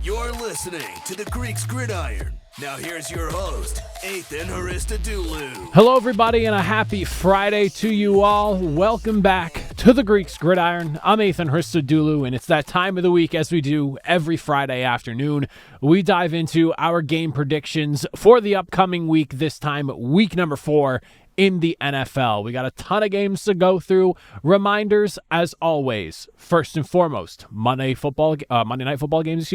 You're listening to the Greeks Gridiron. Now here's your host, Ethan Haristadoulou. Hello, everybody, and a happy Friday to you all. Welcome back to the Greeks Gridiron. I'm Ethan Haristadoulou, and it's that time of the week, as we do every Friday afternoon. We dive into our game predictions for the upcoming week, this time week number 4 in the NFL. We got a ton of games to go through. Reminders, as always, first and foremost, Monday Night Football games,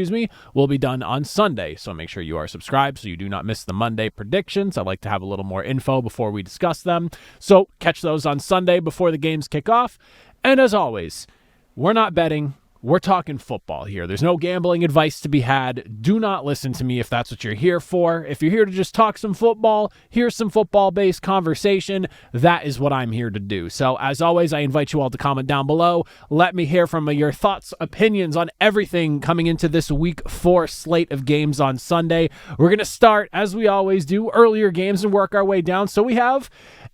will be done on Sunday. So make sure you are subscribed so you do not miss the Monday predictions. I like to have a little more info before we discuss them. So catch those on Sunday before the games kick off. And as always, we're not betting. We're talking football here. There's no gambling advice to be had. Do not listen to me if that's what you're here for. If you're here to just talk some football, here's some football-based conversation. That is what I'm here to do. So, as always, I invite you all to comment down below. Let me hear from your thoughts, opinions on everything coming into this week 4 slate of games on Sunday. We're going to start, as we always do, earlier games and work our way down. So we have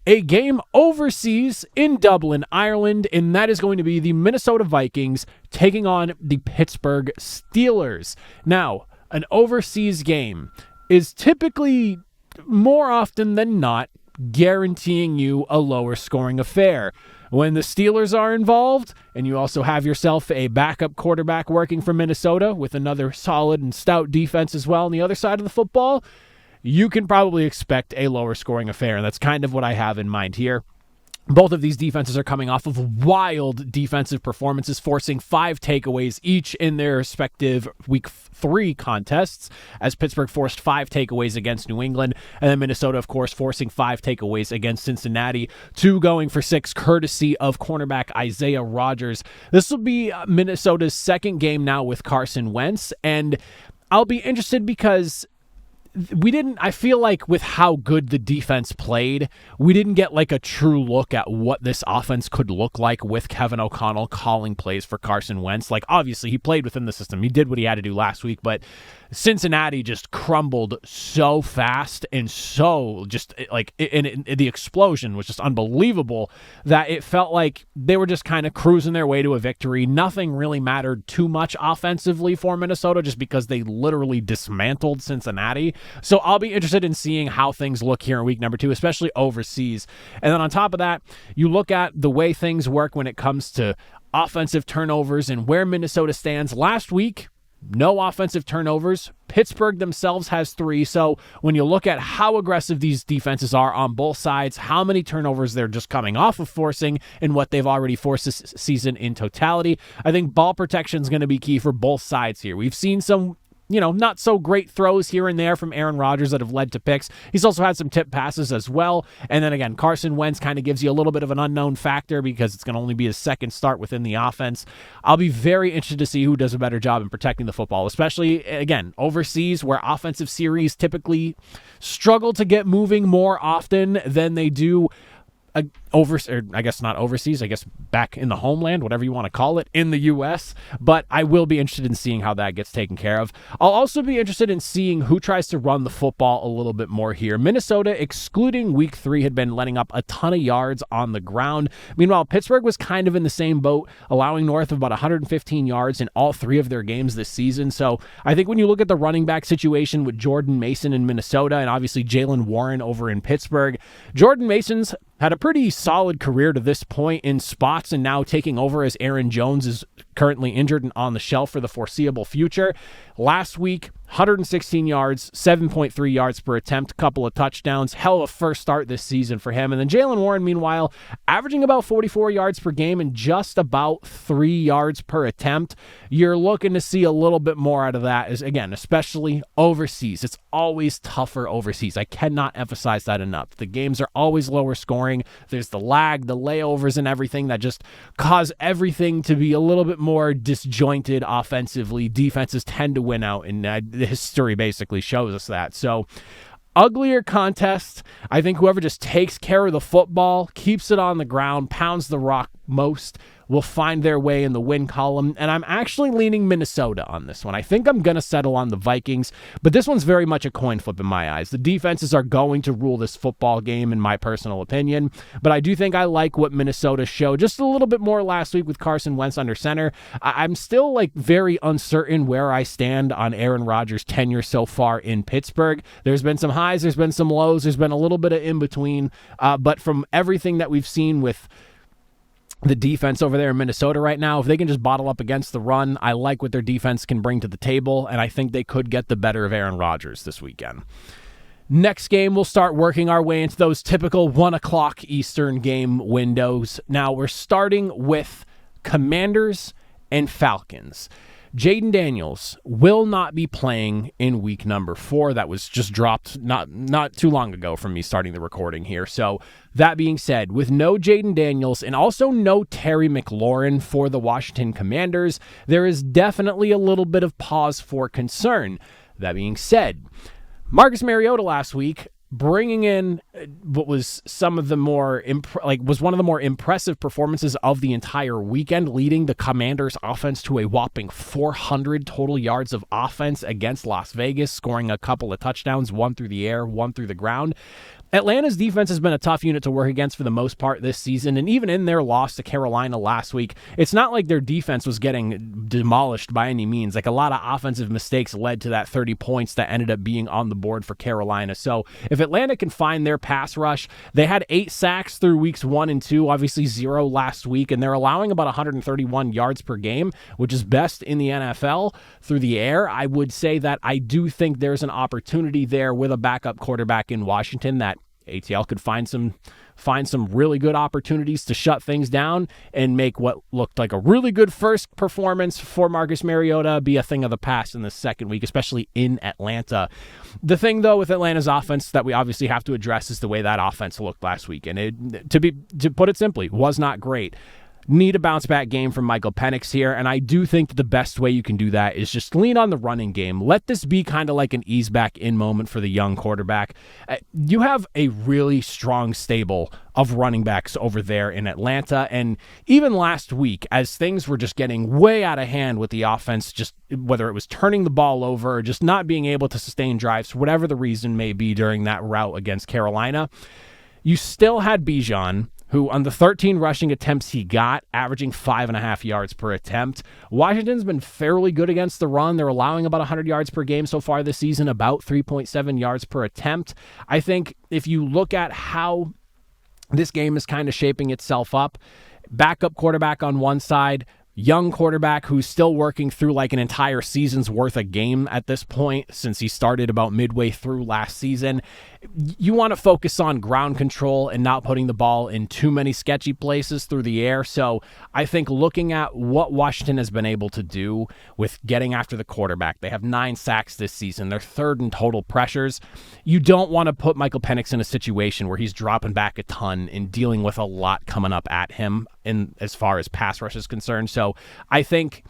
a game overseas in Dublin, Ireland, and that is going to be the Minnesota Vikings taking on the Pittsburgh Steelers. Now, an overseas game is typically, more often than not, guaranteeing you a lower scoring affair. When the Steelers are involved, and you also have yourself a backup quarterback working for Minnesota with another solid and stout defense as well on the other side of the football, you can probably expect a lower scoring affair, and that's kind of what I have in mind here. Both of these defenses are coming off of wild defensive performances, forcing 5 takeaways each in their respective Week 3 contests, as Pittsburgh forced 5 takeaways against New England, and then Minnesota, of course, forcing 5 takeaways against Cincinnati, 2 going for 6, courtesy of cornerback Isaiah Rodgers. This will be Minnesota's second game now with Carson Wentz, and I'll be interested because I feel like with how good the defense played, we didn't get like a true look at what this offense could look like with Kevin O'Connell calling plays for Carson Wentz. Like, obviously, he played within the system. He did what he had to do last week, but Cincinnati just crumbled so fast and so just like the explosion was just unbelievable that it felt like they were just kind of cruising their way to a victory. Nothing really mattered too much offensively for Minnesota just because they literally dismantled Cincinnati. So I'll be interested in seeing how things look here in week number 2, especially overseas. And then on top of that, you look at the way things work when it comes to offensive turnovers and where Minnesota stands. Last week, no offensive turnovers. Pittsburgh themselves has 3. So when you look at how aggressive these defenses are on both sides, how many turnovers they're just coming off of forcing and what they've already forced this season in totality, I think ball protection is going to be key for both sides here. We've seen some not so great throws here and there from Aaron Rodgers that have led to picks. He's also had some tip passes as well. And then again, Carson Wentz kind of gives you a little bit of an unknown factor because it's going to only be his second start within the offense. I'll be very interested to see who does a better job in protecting the football, especially, again, overseas where offensive series typically struggle to get moving more often than they do back in the homeland, whatever you want to call it, in the U.S., but I will be interested in seeing how that gets taken care of. I'll also be interested in seeing who tries to run the football a little bit more here. Minnesota, excluding week 3, had been letting up a ton of yards on the ground. Meanwhile, Pittsburgh was kind of in the same boat, allowing north of about 115 yards in all 3 of their games this season. So I think when you look at the running back situation with Jordan Mason in Minnesota and obviously Jaylen Warren over in Pittsburgh, Jordan Mason's had a pretty solid career to this point in spots and now taking over as Aaron Jones is currently injured and on the shelf for the foreseeable future. Last week, 116 yards, 7.3 yards per attempt, couple of touchdowns. Hell of a first start this season for him. And then Jaylen Warren, meanwhile, averaging about 44 yards per game and just about 3 yards per attempt. You're looking to see a little bit more out of that, is again, especially overseas. It's always tougher overseas. I cannot emphasize that enough. The games are always lower scoring. There's the lag, the layovers, and everything that just cause everything to be a little bit more disjointed offensively. Defenses tend to win out, and the history basically shows us that. So uglier contest. I think whoever just takes care of the football, keeps it on the ground, pounds the rock most, will find their way in the win column, and I'm actually leaning Minnesota on this one. I think I'm going to settle on the Vikings, but this one's very much a coin flip in my eyes. The defenses are going to rule this football game, in my personal opinion, but I do think I like what Minnesota showed just a little bit more last week with Carson Wentz under center. I'm still very uncertain where I stand on Aaron Rodgers' tenure so far in Pittsburgh. There's been some highs, there's been some lows, there's been a little bit of in between, but from everything that we've seen with the defense over there in Minnesota right now, if they can just bottle up against the run, I like what their defense can bring to the table, and I think they could get the better of Aaron Rodgers this weekend. Next game, we'll start working our way into those typical 1 o'clock Eastern game windows. Now, we're starting with Commanders and Falcons. Jaden Daniels will not be playing in week number 4. That was just dropped not too long ago from me starting the recording here. So that being said, with no Jaden Daniels and also no Terry McLaurin for the Washington Commanders, there is definitely a little bit of pause for concern. That being said, Marcus Mariota last week, bringing in what was some of the more was one of the more impressive performances of the entire weekend, leading the Commanders offense to a whopping 400 total yards of offense against Las Vegas, scoring a couple of touchdowns, one through the air, one through the ground. Atlanta's defense has been a tough unit to work against for the most part this season, and even in their loss to Carolina last week, it's not like their defense was getting demolished by any means. A lot of offensive mistakes led to that 30 points that ended up being on the board for Carolina. So if Atlanta can find their pass rush, they had 8 sacks through weeks 1 and 2, obviously 0 last week, and they're allowing about 131 yards per game, which is best in the NFL through the air. I would say that I do think there's an opportunity there with a backup quarterback in Washington that ATL could find some really good opportunities to shut things down and make what looked like a really good first performance for Marcus Mariota be a thing of the past in the second week, especially in Atlanta. The thing, though, with Atlanta's offense that we obviously have to address is the way that offense looked last week. And it, to put it simply, was not great. Need a bounce-back game from Michael Penix here, and I do think that the best way you can do that is just lean on the running game. Let this be kind of like an ease-back-in moment for the young quarterback. You have a really strong stable of running backs over there in Atlanta, and even last week, as things were just getting way out of hand with the offense, just whether it was turning the ball over or just not being able to sustain drives, whatever the reason may be during that rout against Carolina, you still had Bijan, who on the 13 rushing attempts he got, averaging 5.5 yards per attempt. Washington's been fairly good against the run. They're allowing about 100 yards per game so far this season, about 3.7 yards per attempt. I think if you look at how this game is kind of shaping itself up, backup quarterback on one side, young quarterback who's still working through an entire season's worth of game at this point since he started about midway through last season. You want to focus on ground control and not putting the ball in too many sketchy places through the air. So I think looking at what Washington has been able to do with getting after the quarterback, they have 9 sacks this season. They're 3rd in total pressures. You don't want to put Michael Penix in a situation where he's dropping back a ton and dealing with a lot coming up at him in as far as pass rush is concerned. So I think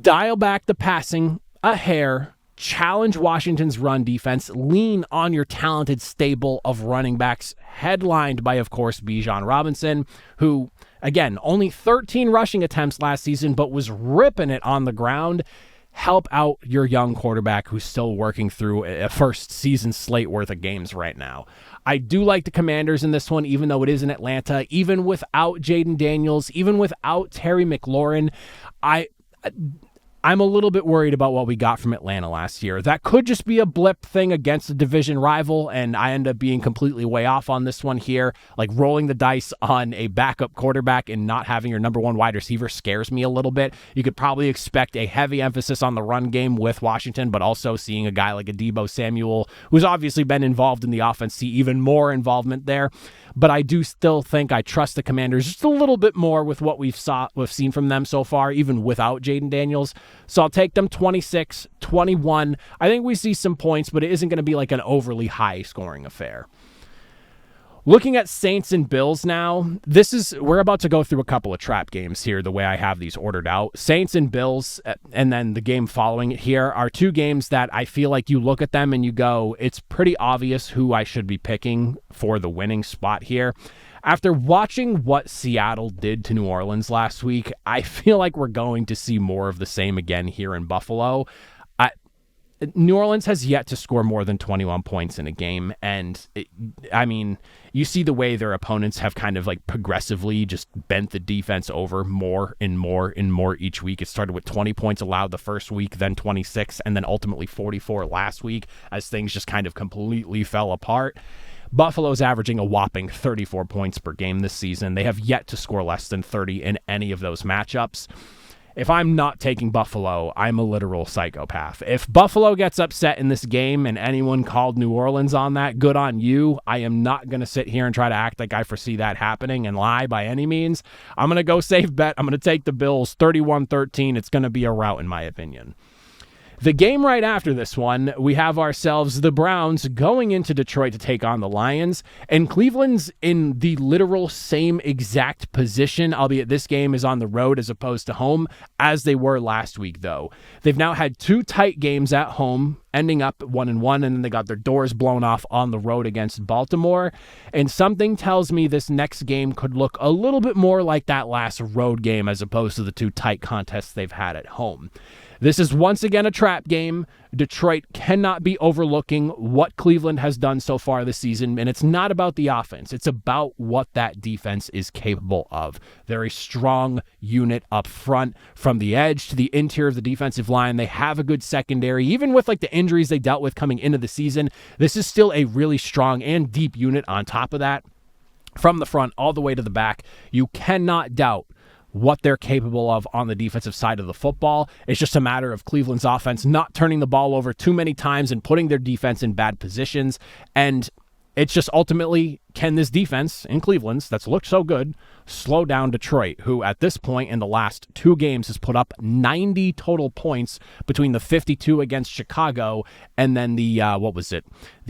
dial back the passing a hair, challenge Washington's run defense, lean on your talented stable of running backs, headlined by, of course, Bijan Robinson, who, again, only 13 rushing attempts last season, but was ripping it on the ground. Help out your young quarterback who's still working through a first season slate worth of games right now. I do like the Commanders in this one, even though it is in Atlanta, even without Jaden Daniels, even without Terry McLaurin. I'm a little bit worried about what we got from Atlanta last year. That could just be a blip thing against a division rival, and I end up being completely way off on this one here. Rolling the dice on a backup quarterback and not having your number 1 wide receiver scares me a little bit. You could probably expect a heavy emphasis on the run game with Washington, but also seeing a guy like a Deebo Samuel, who's obviously been involved in the offense, see even more involvement there. But I do still think I trust the Commanders just a little bit more with what we've seen from them so far, even without Jaden Daniels. So I'll take them 26-21. I think we see some points, but it isn't going to be an overly high-scoring affair. Looking at Saints and Bills now, we're about to go through a couple of trap games here, the way I have these ordered out. Saints and Bills, and then the game following it here, are 2 games that I feel like you look at them and you go, it's pretty obvious who I should be picking for the winning spot here. After watching what Seattle did to New Orleans last week, I feel like we're going to see more of the same again here in Buffalo. New Orleans has yet to score more than 21 points in a game, and you see the way their opponents have kind of like progressively just bent the defense over more and more and more each week. It started with 20 points allowed the first week, then 26, and then ultimately 44 last week as things just kind of completely fell apart. Buffalo's averaging a whopping 34 points per game this season. They have yet to score less than 30 in any of those matchups. If I'm not taking Buffalo, I'm a literal psychopath. If Buffalo gets upset in this game and anyone called New Orleans on that, good on you. I am not going to sit here and try to act like I foresee that happening and lie by any means. I'm going to go safe bet. I'm going to take the Bills 31-13. It's going to be a rout in my opinion. The game right after this one, we have ourselves the Browns going into Detroit to take on the Lions, and Cleveland's in the literal same exact position, albeit this game is on the road as opposed to home, as they were last week, though. They've now had 2 tight games at home, ending up 1-1, and then they got their doors blown off on the road against Baltimore, and something tells me this next game could look a little bit more like that last road game as opposed to the 2 tight contests they've had at home. This is once again a trap game. Detroit cannot be overlooking what Cleveland has done so far this season, and it's not about the offense. It's about what that defense is capable of. They're a strong unit up front from the edge to the interior of the defensive line. They have a good secondary. Even with like the injuries they dealt with coming into the season, this is still a really strong and deep unit on top of that. From the front all the way to the back, you cannot doubt what they're capable of on the defensive side of the football. It's just a matter of Cleveland's offense not turning the ball over too many times and putting their defense in bad positions. And it's just ultimately, can this defense in Cleveland's that's looked so good slow down Detroit, who at this point in the last 2 games has put up 90 total points between the 52 against Chicago and then the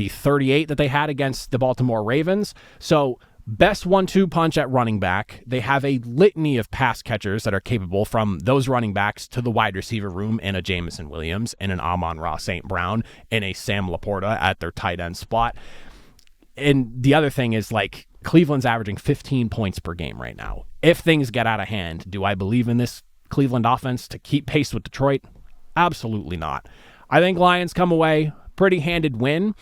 38 that they had against the Baltimore Ravens. So best 1-2 punch at running back. They have a litany of pass catchers that are capable, from those running backs to the wide receiver room in a Jamison Williams and an Amon-Ra St. Brown and a Sam Laporta at their tight end spot. And the other thing is, like, Cleveland's averaging 15 points per game right now. If things get out of hand, do I believe in this Cleveland offense to keep pace with Detroit? Absolutely not. I think Lions come away pretty handed win.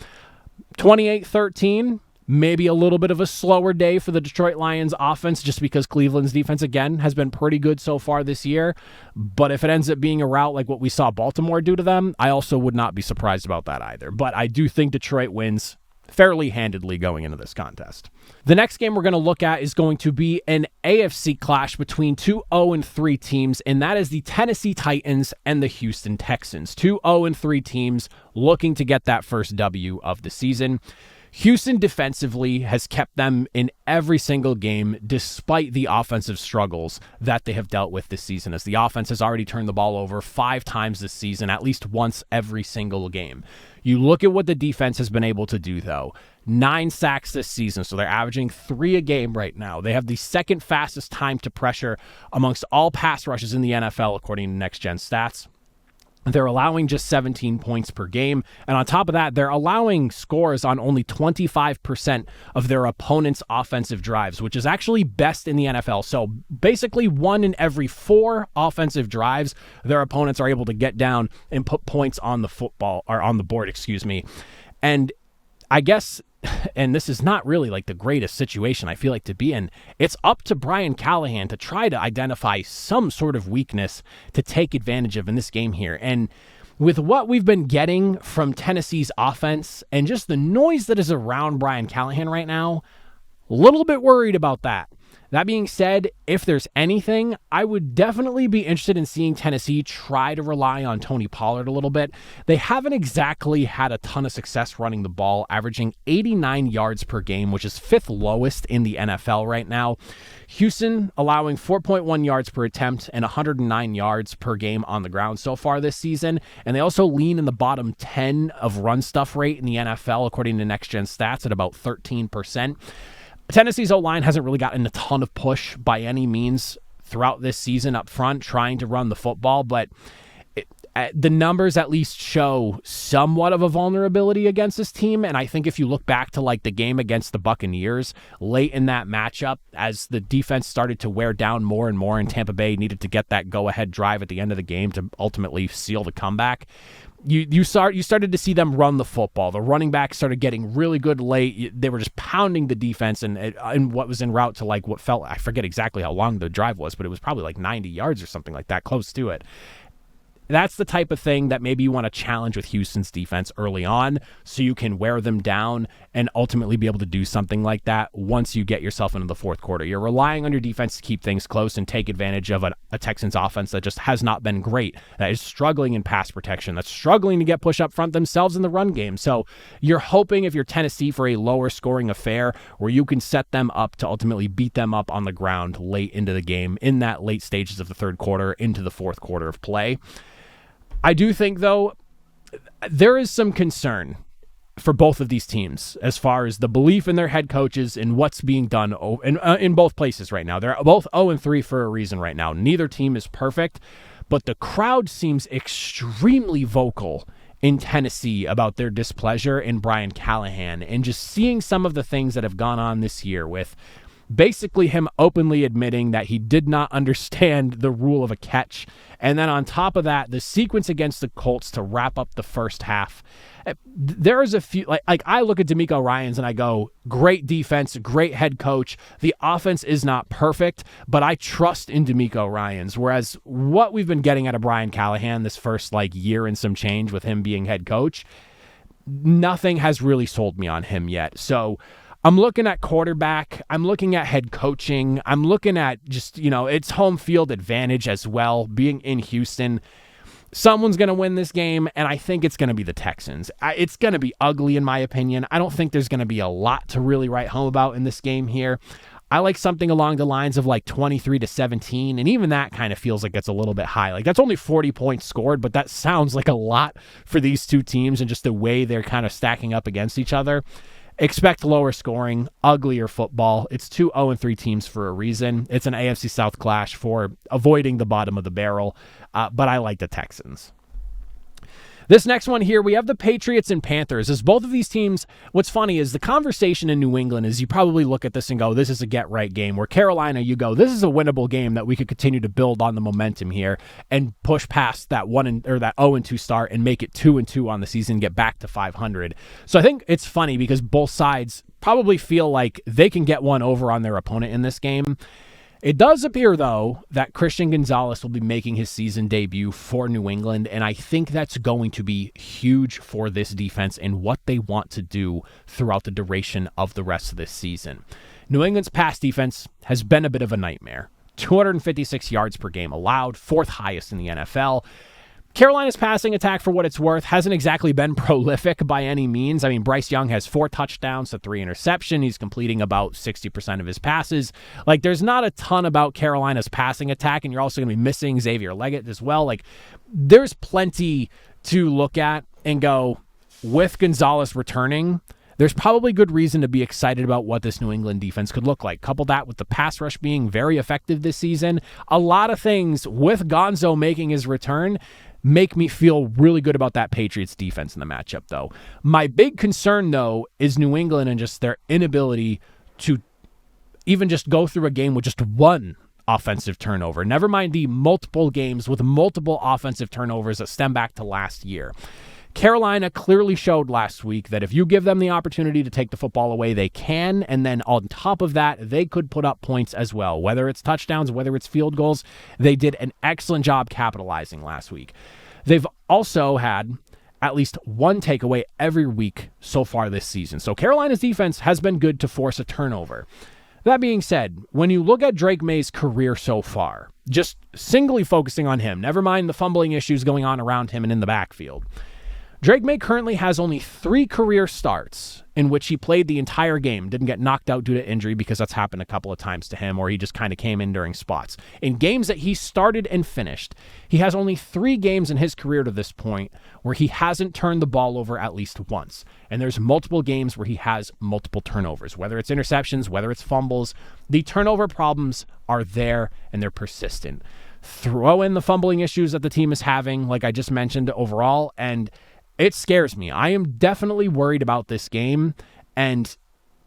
28-13. Maybe a little bit of a slower day for the Detroit Lions offense just because Cleveland's defense, again, has been pretty good so far this year. But if it ends up being a rout like what we saw Baltimore do to them, I also would not be surprised about that either. But I do think Detroit wins fairly handedly going into this contest. The next game we're going to look at is going to be an AFC clash between 2 0-3 teams, and that is the Tennessee Titans and the Houston Texans. 2 0-3 teams looking to get that first W of the season. Houston defensively has kept them in every single game despite the offensive struggles that they have dealt with this season, as the offense has already turned the ball over 5 times this season, at least once every single game. You look at what the defense has been able to do, though. 9 sacks this season, so they're averaging 3 a game right now. They have the second fastest time to pressure amongst all pass rushes in the NFL, according to Next Gen Stats. They're allowing just 17 points per game. And on top of that, they're allowing scores on only 25% of their opponent's offensive drives, which is actually best in the NFL. So basically 1 in every 4 offensive drives, their opponents are able to get down and put points on the board. And I guess, and this is not really like the greatest situation I feel like to be in, it's up to Brian Callahan to try to identify some sort of weakness to take advantage of in this game here. And with what we've been getting from Tennessee's offense and just the noise that is around Brian Callahan right now, a little bit worried about that. That being said, if there's anything, I would definitely be interested in seeing Tennessee try to rely on Tony Pollard a little bit. They haven't exactly had a ton of success running the ball, averaging 89 yards per game, which is 5th lowest in the NFL right now. Houston allowing 4.1 yards per attempt and 109 yards per game on the ground so far this season. And they also lean in the bottom 10 of run stuff rate in the NFL, according to Next Gen Stats, at about 13%. Tennessee's O-line hasn't really gotten a ton of push by any means throughout this season up front, trying to run the football, but The numbers at least show somewhat of a vulnerability against this team. And I think if you look back to like the game against the Buccaneers late in that matchup, as the defense started to wear down more and more, and Tampa Bay needed to get that go-ahead drive at the end of the game to ultimately seal the comeback, you started to see them run the football. The running backs started getting really good late. They were just pounding the defense, and what was en route to like what felt, I forget exactly how long the drive was, but it was probably like 90 yards or something like that, close to it. That's the type of thing that maybe you want to challenge with Houston's defense early on so you can wear them down and ultimately be able to do something like that once you get yourself into the fourth quarter. You're relying on your defense to keep things close and take advantage of a Texans offense that just has not been great, that is struggling in pass protection, that's struggling to get push up front themselves in the run game. So you're hoping, if you're Tennessee, for a lower scoring affair where you can set them up to ultimately beat them up on the ground late into the game, in that late stages of the third quarter into the fourth quarter of play. I do think, though, there is some concern for both of these teams as far as the belief in their head coaches and what's being done in both places right now. They're both 0-3 for a reason right now. Neither team is perfect, but the crowd seems extremely vocal in Tennessee about their displeasure in Brian Callahan, and just seeing some of the things that have gone on this year with basically him openly admitting that he did not understand the rule of a catch. And then on top of that, the sequence against the Colts to wrap up the first half. There is a few, like I look at DeMeco Ryans and I go, great defense, great head coach. The offense is not perfect, but I trust in DeMeco Ryans. Whereas what we've been getting out of Brian Callahan this first year and some change with him being head coach, nothing has really sold me on him yet. So I'm looking at quarterback. I'm looking at head coaching. I'm looking at just, it's home field advantage as well, being in Houston. Someone's going to win this game, and I think it's going to be the Texans. It's going to be ugly, in my opinion. I don't think there's going to be a lot to really write home about in this game here. I like something along the lines of 23-17, and even that kind of feels like it's a little bit high. That's only 40 points scored, but that sounds like a lot for these two teams and just the way they're kind of stacking up against each other. Expect lower scoring, uglier football. It's two 0-3 teams for a reason. It's an AFC South clash for avoiding the bottom of the barrel, but I like the Texans. This next one here, we have the Patriots and Panthers. As both of these teams, what's funny is the conversation in New England is you probably look at this and go, this is a get-right game. Where Carolina, you go, this is a winnable game that we could continue to build on the momentum here and push past that 0-2 start and make it 2-2 on the season, get back to 500. So I think it's funny because both sides probably feel like they can get one over on their opponent in this game. It does appear, though, that Christian Gonzalez will be making his season debut for New England, and I think that's going to be huge for this defense and what they want to do throughout the duration of the rest of this season. New England's pass defense has been a bit of a nightmare. 256 yards per game allowed, fourth highest in the NFL. Carolina's passing attack, for what it's worth, hasn't exactly been prolific by any means. I mean, Bryce Young has 4 touchdowns to 3 interceptions. He's completing about 60% of his passes. There's not a ton about Carolina's passing attack, and you're also going to be missing Xavier Leggett as well. There's plenty to look at and go, with Gonzalez returning, there's probably good reason to be excited about what this New England defense could look like. Couple that with the pass rush being very effective this season. A lot of things with Gonzo making his return make me feel really good about that Patriots defense in the matchup, though. My big concern, though, is New England and just their inability to even just go through a game with just one offensive turnover. Never mind the multiple games with multiple offensive turnovers that stem back to last year. Carolina clearly showed last week that if you give them the opportunity to take the football away, they can. And then on top of that, they could put up points as well. Whether it's touchdowns, whether it's field goals, they did an excellent job capitalizing last week. They've also had at least one takeaway every week so far this season. So Carolina's defense has been good to force a turnover. That being said, when you look at Drake May's career so far, just singly focusing on him, never mind the fumbling issues going on around him and in the backfield, Drake May currently has only 3 career starts in which he played the entire game, didn't get knocked out due to injury because that's happened a couple of times to him, or he just kind of came in during spots. In games that he started and finished, he has only 3 games in his career to this point where he hasn't turned the ball over at least once. And there's multiple games where he has multiple turnovers, whether it's interceptions, whether it's fumbles. The turnover problems are there and they're persistent. Throw in the fumbling issues that the team is having, like I just mentioned overall, and it scares me. I am definitely worried about this game, and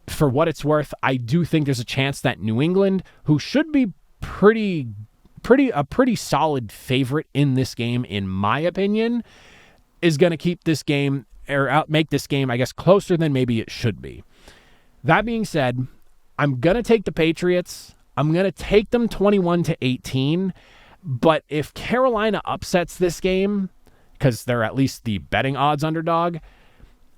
for what it's worth, I do think there's a chance that New England, who should be a pretty solid favorite in this game, in my opinion, is going to keep this game, or make this game, I guess, closer than maybe it should be. That being said, I'm going to take the Patriots. I'm going to take them 21-18, but if Carolina upsets this game, because they're at least the betting odds underdog,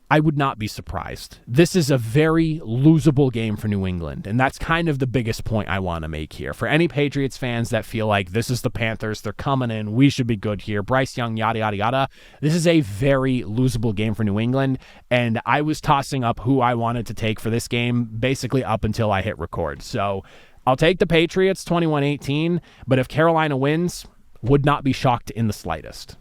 I would not be surprised. This is a very losable game for New England, and that's kind of the biggest point I want to make here. For any Patriots fans that feel like this is the Panthers, they're coming in, we should be good here, Bryce Young, yada, yada, yada, this is a very losable game for New England, and I was tossing up who I wanted to take for this game basically up until I hit record. So I'll take the Patriots 21-18, but if Carolina wins, would not be shocked in the slightest.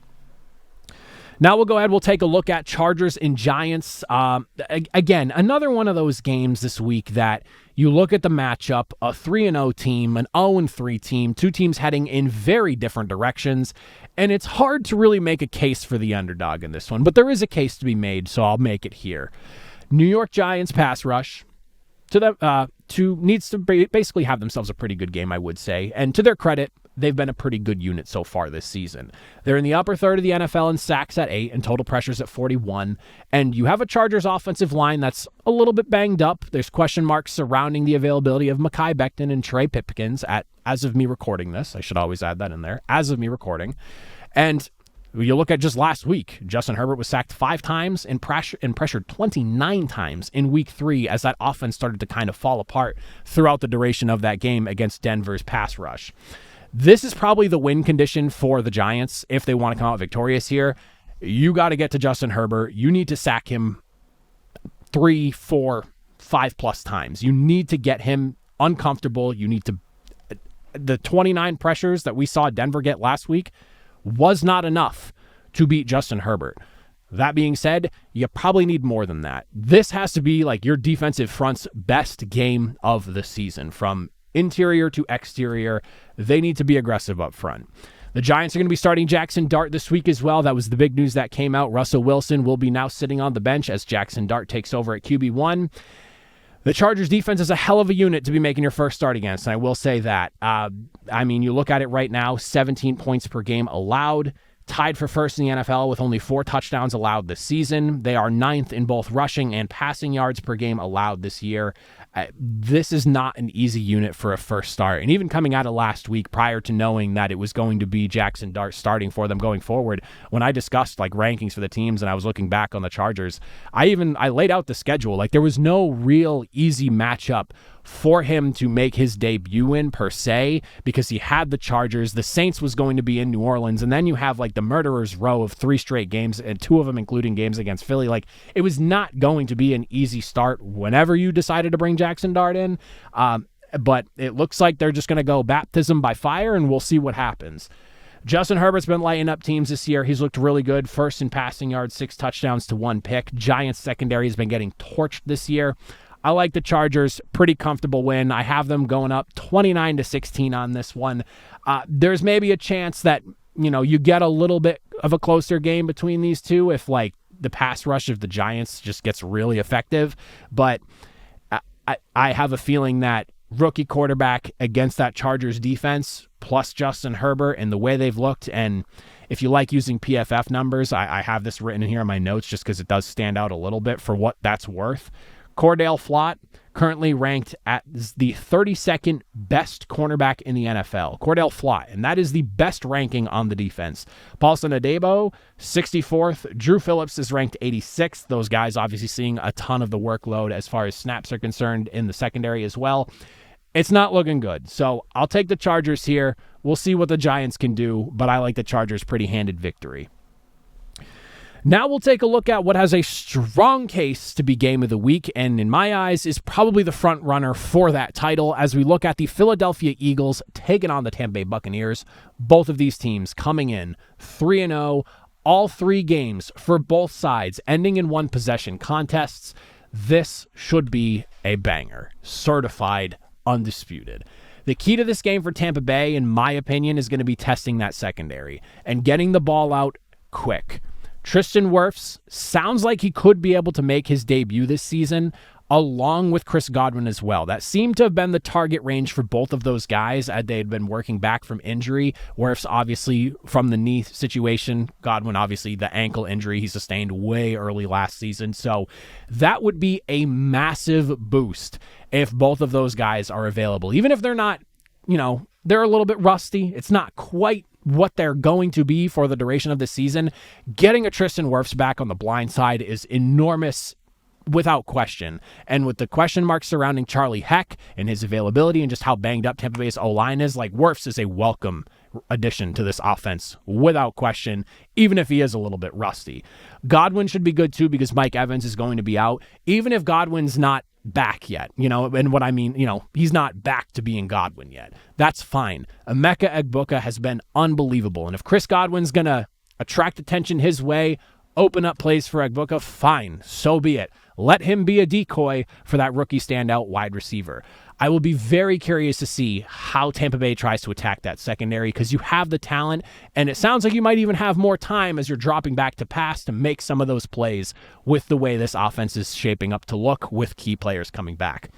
Now we'll go ahead, we'll take a look at Chargers and Giants. Again, another one of those games this week that you look at the matchup, a 3-0 team, an 0-3 team, two teams heading in very different directions, and it's hard to really make a case for the underdog in this one, but there is a case to be made, so I'll make it here. New York Giants pass rush needs to basically have themselves a pretty good game, I would say, and to their credit, they've been a pretty good unit so far this season. They're in the upper third of the NFL in sacks at 8 and total pressures at 41. And you have a Chargers offensive line that's a little bit banged up. There's question marks surrounding the availability of Mekhi Becton and Trey Pipkins as of me recording this. I should always add that in there. As of me recording. And you look at just last week, Justin Herbert was sacked 5 times and pressured 29 times in week 3 as that offense started to kind of fall apart throughout the duration of that game against Denver's pass rush. This is probably the win condition for the Giants if they want to come out victorious here. You got to get to Justin Herbert. You need to sack him 3, 4, 5+ times. You need to get him uncomfortable. You need to... The 29 pressures that we saw Denver get last week was not enough to beat Justin Herbert. That being said, you probably need more than that. This has to be like your defensive front's best game of the season from interior to exterior. They need to be aggressive up front. The Giants are going to be starting Jackson Dart this week as well. That was the big news that came out. Russell Wilson will be now sitting on the bench as Jackson Dart takes over at QB1. The Chargers defense is a hell of a unit to be making your first start against, and I will say that. You look at it right now, 17 points per game allowed, tied for first in the NFL with only 4 touchdowns allowed this season. They are 9th in both rushing and passing yards per game allowed this year. This is not an easy unit for a first start. And even coming out of last week, prior to knowing that it was going to be Jackson Dart starting for them going forward, when I discussed like rankings for the teams and I was looking back on the Chargers, I laid out the schedule. Like there was no real easy matchup for him to make his debut in per se, because he had the Chargers. The Saints was going to be in New Orleans, and then you have like the murderer's row of 3 straight games, and 2 of them including games against Philly. Like it was not going to be an easy start whenever you decided to bring Jackson Dart in, but it looks like they're just going to go baptism by fire, and we'll see what happens. Justin Herbert's been lighting up teams this year. He's looked really good. First in passing yards, 6 touchdowns to 1 pick. Giants secondary has been getting torched this year. I like the Chargers. Pretty comfortable win. I have them going up 29-16 on this one. There's maybe a chance that, you get a little bit of a closer game between these two if like the pass rush of the Giants just gets really effective. But I have a feeling that rookie quarterback against that Chargers defense plus Justin Herbert and the way they've looked, and if you like using PFF numbers, I have this written in here in my notes just because it does stand out a little bit for what that's worth. Cordell Flott, currently ranked at the 32nd best cornerback in the NFL. Cordell Flott, and that is the best ranking on the defense. Paulson Adebo, 64th. Drew Phillips is ranked 86th. Those guys obviously seeing a ton of the workload as far as snaps are concerned in the secondary as well. It's not looking good. So I'll take the Chargers here. We'll see what the Giants can do, but I like the Chargers' pretty handed victory. Now we'll take a look at what has a strong case to be game of the week, and in my eyes is probably the front runner for that title as we look at the Philadelphia Eagles taking on the Tampa Bay Buccaneers. Both of these teams coming in 3-0, all 3 games for both sides ending in 1 possession contests. This should be a banger, certified, undisputed. The key to this game for Tampa Bay, in my opinion, is going to be testing that secondary and getting the ball out quick. Tristan Wirfs sounds like he could be able to make his debut this season, along with Chris Godwin as well. That seemed to have been the target range for both of those guys as they had been working back from injury. Wirfs obviously from the knee situation, Godwin obviously the ankle injury he sustained way early last season. So that would be a massive boost if both of those guys are available. Even if they're not, they're a little bit rusty. It's not quite what they're going to be for the duration of the season. Getting a Tristan Wirfs back on the blind side is enormous without question. And with the question marks surrounding Charlie Heck and his availability and just how banged up Tampa Bay's O-line is, Wirfs is a welcome addition to this offense without question, even if he is a little bit rusty. Godwin should be good too because Mike Evans is going to be out, even if Godwin's not back yet, and what I mean, he's not back to being Godwin yet. That's fine. Emeka Egbuka has been unbelievable. And if Chris Godwin's going to attract attention his way, open up plays for Egbuka, fine, so be it. Let him be a decoy for that rookie standout wide receiver. I will be very curious to see how Tampa Bay tries to attack that secondary because you have the talent, and it sounds like you might even have more time as you're dropping back to pass to make some of those plays with the way this offense is shaping up to look with key players coming back.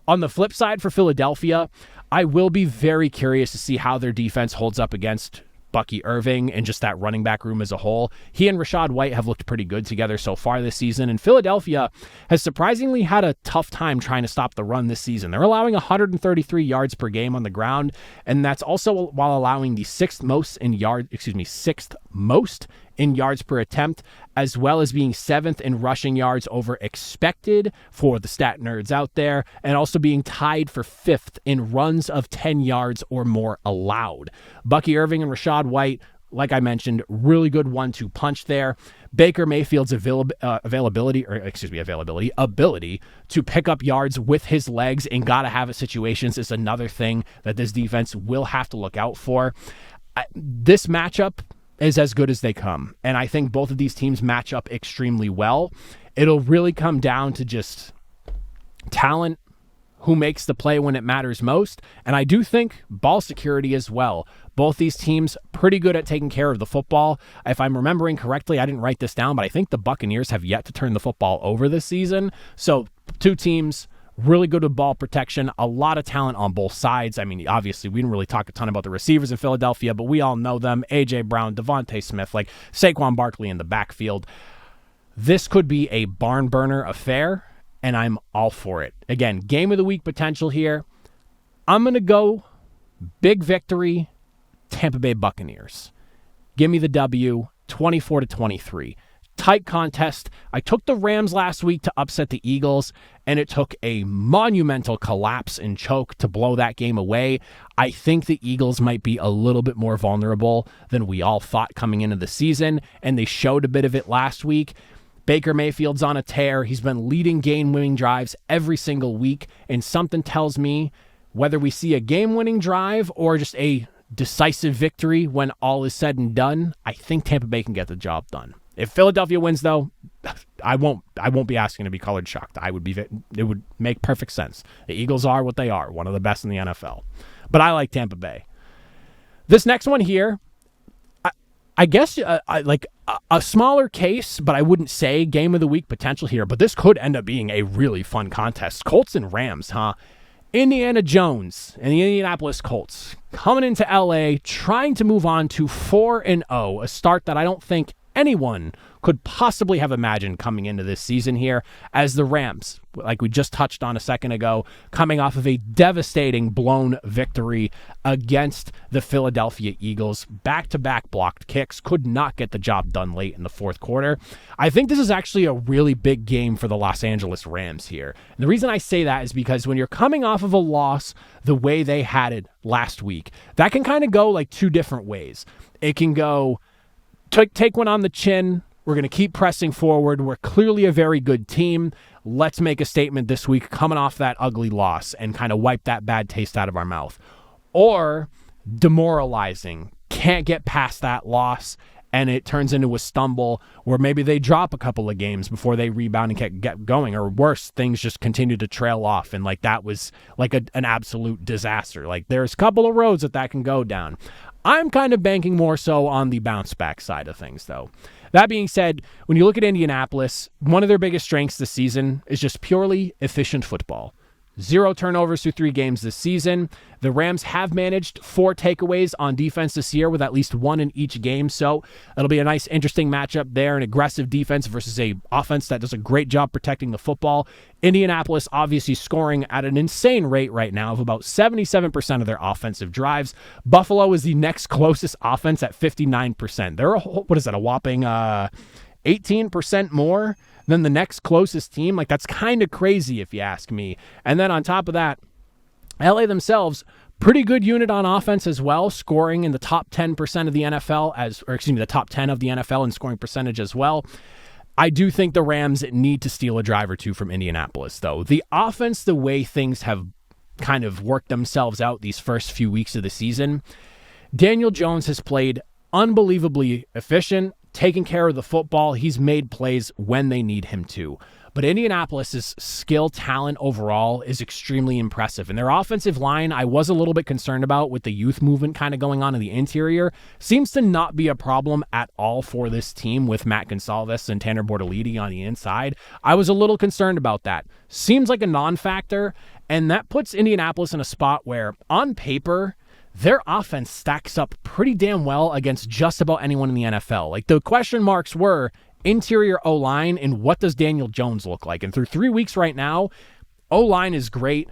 On the flip side for Philadelphia, I will be very curious to see how their defense holds up against Bucky Irving and just that running back room as a whole. He and Rachaad White have looked pretty good together so far this season, and Philadelphia has surprisingly had a tough time trying to stop the run this season. They're allowing 133 yards per game on the ground, and that's also while allowing the sixth most in yards per attempt, as well as being seventh in rushing yards over expected for the stat nerds out there, and also being tied for fifth in runs of 10 yards or more allowed. Bucky Irving and Rachaad White, like I mentioned, really good 1-2 punch there. Baker Mayfield's ability to pick up yards with his legs in gotta have it situations is another thing that this defense will have to look out for. This matchup is as good as they come, and I think both of these teams match up extremely well. It'll really come down to just talent, who makes the play when it matters most, and I do think ball security as well. Both these teams pretty good at taking care of the football. If I'm remembering correctly, I didn't write this down, but I think the Buccaneers have yet to turn the football over this season. So two teams really good with ball protection, a lot of talent on both sides. I mean, obviously, we didn't really talk a ton about the receivers in Philadelphia, but we all know them. A.J. Brown, Devontae Smith, Saquon Barkley in the backfield. This could be a barn burner affair, and I'm all for it. Again, game of the week potential here. I'm going to go big victory, Tampa Bay Buccaneers. Give me the W, 24-23. Tight contest. I took the Rams last week to upset the Eagles, and it took a monumental collapse and choke to blow that game away. I think the Eagles might be a little bit more vulnerable than we all thought coming into the season, and they showed a bit of it last week. Baker Mayfield's on a tear. He's been leading game-winning drives every single week, and something tells me whether we see a game-winning drive or just a decisive victory when all is said and done, I think Tampa Bay can get the job done. If Philadelphia wins, though, I won't be asking to be colored shocked. It would make perfect sense. The Eagles are what they are, one of the best in the NFL. But I like Tampa Bay. This next one here, I guess a smaller case, but I wouldn't say game of the week potential here. But this could end up being a really fun contest. Colts and Rams, huh? Indiana Jones and the Indianapolis Colts coming into LA, trying to move on to 4-0, a start that I don't think anyone could possibly have imagined coming into this season here, as the Rams, like we just touched on a second ago, coming off of a devastating blown victory against the Philadelphia Eagles. Back-to-back blocked kicks, could not get the job done late in the fourth quarter. I think this is actually a really big game for the Los Angeles Rams here. And the reason I say that is because when you're coming off of a loss the way they had it last week, that can kind of go like two different ways. It can go take one on the chin. We're going to keep pressing forward. We're clearly a very good team. Let's make a statement this week coming off that ugly loss and kind of wipe that bad taste out of our mouth. Or demoralizing. Can't get past that loss and it turns into a stumble where maybe they drop a couple of games before they rebound and get going, or worse, things just continue to trail off, and like that was like an absolute disaster. Like there's a couple of roads that can go down. I'm kind of banking more so on the bounce back side of things, though. That being said, when you look at Indianapolis, one of their biggest strengths this season is just purely efficient football. 0 turnovers through 3 games this season. The Rams have managed 4 takeaways on defense this year with at least 1 in each game. So it'll be a nice, interesting matchup there. An aggressive defense versus a offense that does a great job protecting the football. Indianapolis obviously scoring at an insane rate right now of about 77% of their offensive drives. Buffalo is the next closest offense at 59%. They're a whopping 18% more than the next closest team. Like, that's kind of crazy if you ask me. And then on top of that, LA themselves, pretty good unit on offense as well, scoring in the top 10% of the NFL the top 10 of the NFL in scoring percentage as well. I do think the Rams need to steal a drive or two from Indianapolis, though. The offense, the way things have kind of worked themselves out these first few weeks of the season, Daniel Jones has played unbelievably efficient, taking care of the football. He's made plays when they need him to. But Indianapolis's skill talent overall is extremely impressive. And their offensive line, I was a little bit concerned about with the youth movement kind of going on in the interior. Seems to not be a problem at all for this team with Matt Gonsalves and Tanner Bortolini on the inside. I was a little concerned about that. Seems like a non-factor, and that puts Indianapolis in a spot where, on paper, their offense stacks up pretty damn well against just about anyone in the NFL. Like, the question marks were interior O-line and what does Daniel Jones look like? And through 3 weeks right now, O-line is great,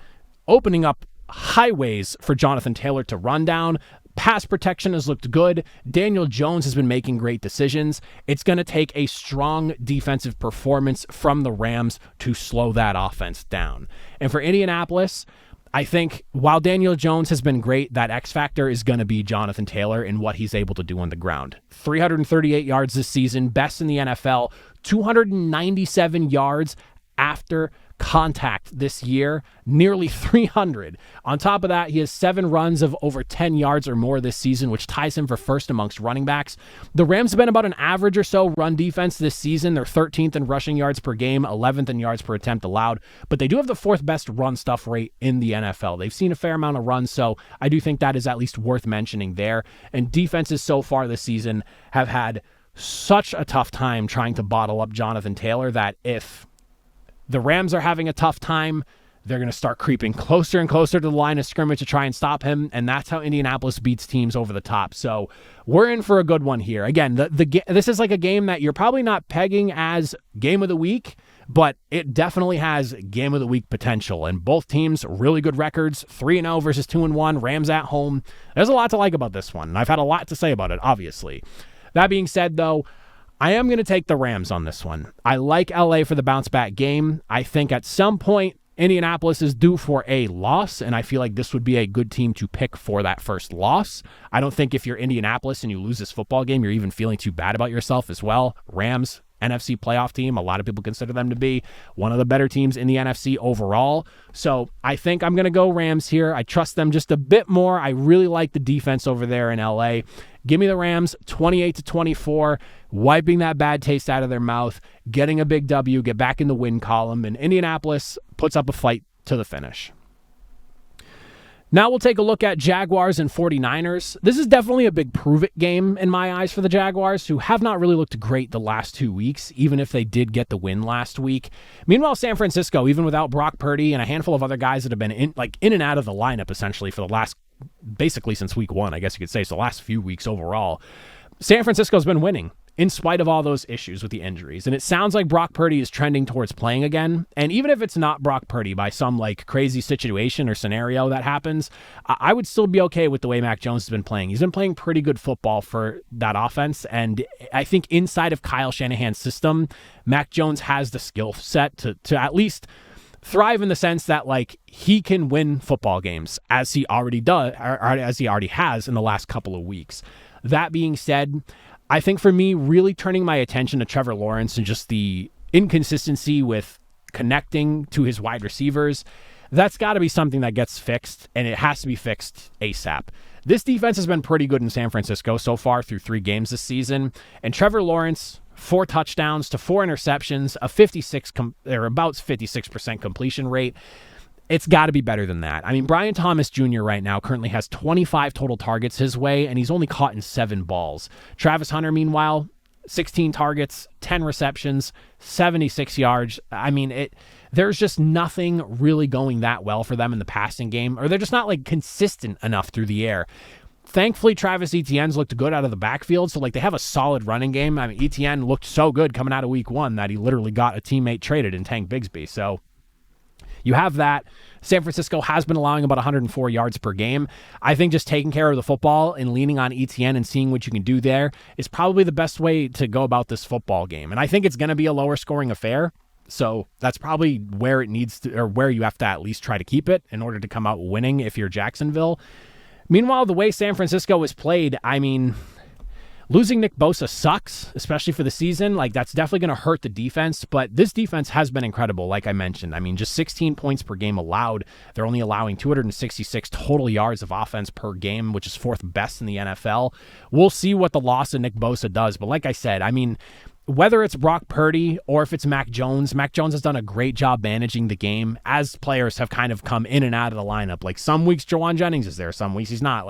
opening up highways for Jonathan Taylor to run down. Pass protection has looked good. Daniel Jones has been making great decisions. It's going to take a strong defensive performance from the Rams to slow that offense down. And for Indianapolis, I think while Daniel Jones has been great, that X factor is going to be Jonathan Taylor and what he's able to do on the ground. 338 yards this season, best in the NFL, 297 yards after contact this year, nearly 300. On top of that, he has 7 runs of over 10 yards or more this season, which ties him for first amongst running backs. The Rams have been about an average or so run defense this season. They're 13th in rushing yards per game, 11th in yards per attempt allowed, but they do have the 4th best run stuff rate in the NFL. They've seen a fair amount of runs, so I do think that is at least worth mentioning there. And defenses so far this season have had such a tough time trying to bottle up Jonathan Taylor that if the Rams are having a tough time, they're going to start creeping closer and closer to the line of scrimmage to try and stop him, and that's how Indianapolis beats teams over the top. So we're in for a good one here. Again, this is like a game that you're probably not pegging as game of the week, but it definitely has game of the week potential. And both teams, really good records, 3-0 versus 2-1, Rams at home. There's a lot to like about this one, and I've had a lot to say about it, obviously. That being said, though, I am going to take the Rams on this one. I like LA for the bounce back game. I think at some point Indianapolis is due for a loss, and I feel like this would be a good team to pick for that first loss. I don't think if you're Indianapolis and you lose this football game, you're even feeling too bad about yourself as well. Rams, NFC playoff team. A lot of people consider them to be one of the better teams in the NFC overall. So I think I'm going to go Rams here. I trust them just a bit more. I really like the defense over there in LA. Give me the Rams 28-24, wiping that bad taste out of their mouth, getting a big W, get back in the win column, and Indianapolis puts up a fight to the finish. Now we'll take a look at Jaguars and 49ers. This is definitely a big prove-it game in my eyes for the Jaguars, who have not really looked great the last 2 weeks, even if they did get the win last week. Meanwhile, San Francisco, even without Brock Purdy and a handful of other guys that have been in and out of the lineup essentially for the last, basically since week 1, I guess you could say, so the last few weeks overall, San Francisco's been winning in spite of all those issues with the injuries. And it sounds like Brock Purdy is trending towards playing again. And even if it's not Brock Purdy by some crazy situation or scenario that happens, I would still be okay with the way Mac Jones has been playing. He's been playing pretty good football for that offense. And I think inside of Kyle Shanahan's system, Mac Jones has the skill set to at least thrive in the sense that he can win football games as he already does, or as he already has in the last couple of weeks. That being said, I think for me, really turning my attention to Trevor Lawrence and just the inconsistency with connecting to his wide receivers, That's got to be something that gets fixed, and it has to be fixed ASAP. This defense has been pretty good in San Francisco so far through 3 games this season, and Trevor Lawrence, 4 touchdowns to 4 interceptions, about 56% completion rate. It's got to be better than that. I mean, Brian Thomas Jr. right now currently has 25 total targets his way, and he's only caught in 7 balls. Travis Hunter, meanwhile, 16 targets, 10 receptions, 76 yards. I mean, there's just nothing really going that well for them in the passing game, or they're just not consistent enough through the air. Thankfully, Travis Etienne's looked good out of the backfield, so they have a solid running game. I mean, Etienne looked so good coming out of week 1 that he literally got a teammate traded in Tank Bigsby. So you have that. San Francisco has been allowing about 104 yards per game. I think just taking care of the football and leaning on Etienne and seeing what you can do there is probably the best way to go about this football game. And I think it's going to be a lower scoring affair. So that's probably where it needs to, or where you have to at least try to keep it in order to come out winning if you're Jacksonville. Meanwhile, the way San Francisco is played, I mean, losing Nick Bosa sucks, especially for the season. That's definitely going to hurt the defense, but this defense has been incredible, like I mentioned. I mean, just 16 points per game allowed. They're only allowing 266 total yards of offense per game, which is 4th best in the NFL. We'll see what the loss of Nick Bosa does, but like I said, I mean, whether it's Brock Purdy or if it's Mac Jones has done a great job managing the game as players have kind of come in and out of the lineup. Some weeks Jawan Jennings is there, some weeks he's not.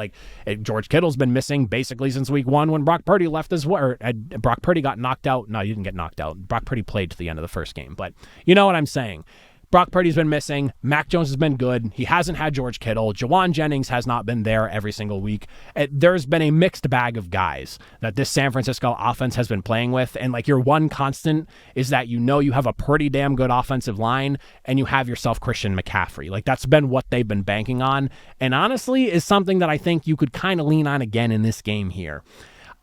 George Kittle's been missing basically since week 1 when Brock Purdy left as well. Brock Purdy got knocked out. No, he didn't get knocked out. Brock Purdy played to the end of the first game, but you know what I'm saying. Brock Purdy's been missing. Mac Jones has been good. He hasn't had George Kittle. Jawan Jennings has not been there every single week. There's been a mixed bag of guys that this San Francisco offense has been playing with. And your one constant is that you have a pretty damn good offensive line and you have yourself Christian McCaffrey. That's been what they've been banking on. And honestly is something that I think you could kind of lean on again in this game here.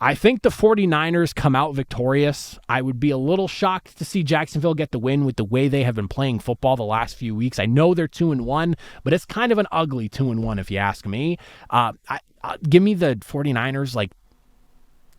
I think the 49ers come out victorious. I would be a little shocked to see Jacksonville get the win with the way they have been playing football the last few weeks. I know they're 2-1, but it's kind of an ugly 2-1 if you ask me. Give me the 49ers